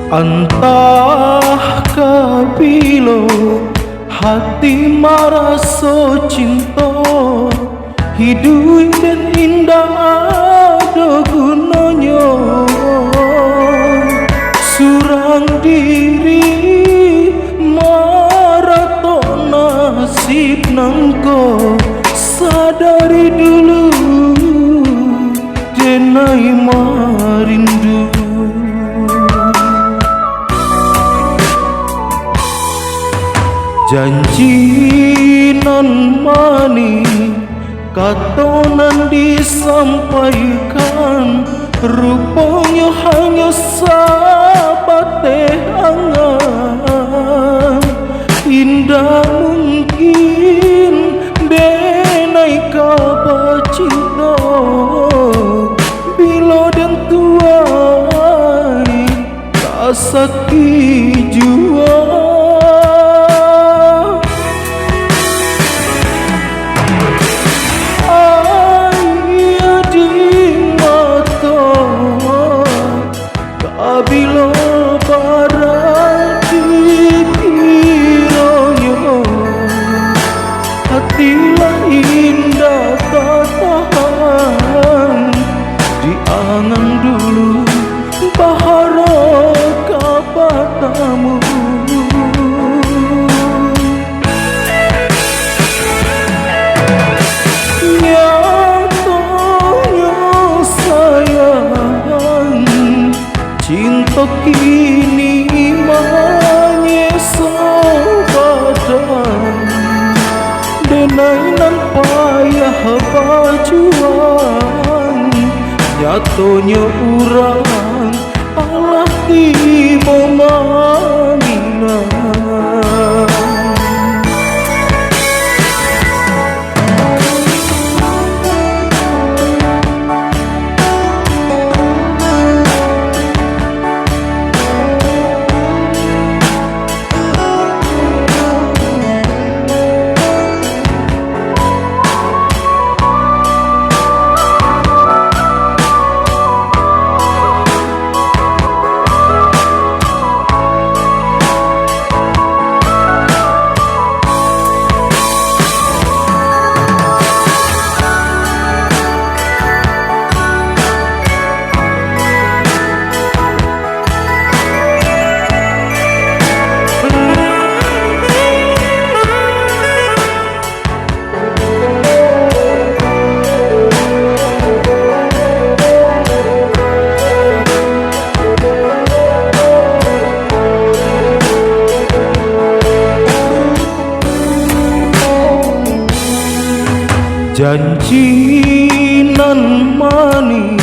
Entah kabilo hati maraso cinta, hidup dan indah ada gunanya. Surang diri marato nasib nangko, sadari dulu denai marindu. Janji nan mani katonan disampaikan, rupanya hanya sabate angan. Indah mungkin denai kabar cinta, bila dan tuai tak sakit jua. Bila barang dikiranya, hatilah indah tak tahan. Diangan dulu bahara kapatamu. Cinta kini menyeso badan, denai nan payah berjuang. Nyatonya urang Allah tiba manginan. Janji nan mani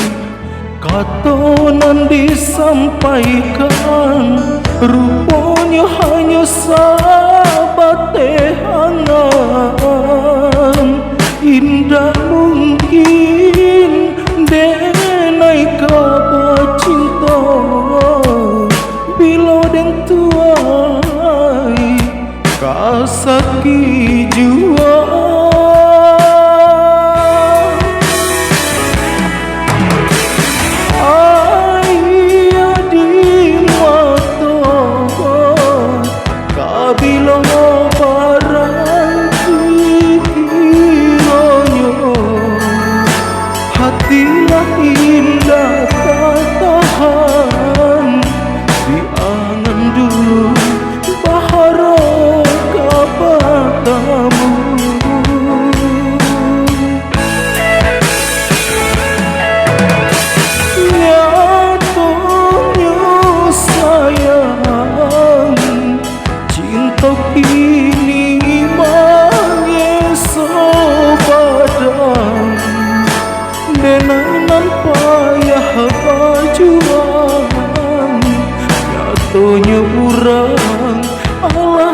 katonan disampaikan, rupanya hanya sabate angan. Indah mungkin denai kabar cinta, bila den tuai kasaki jua. Bila barang dikiranya, hatilah indah tak tahan. Diangan dulu bahara kapatamu. Nyatonya sayang, cinta kini menyeso badan, denai nan payah berjuang. Nyatonya urang Allah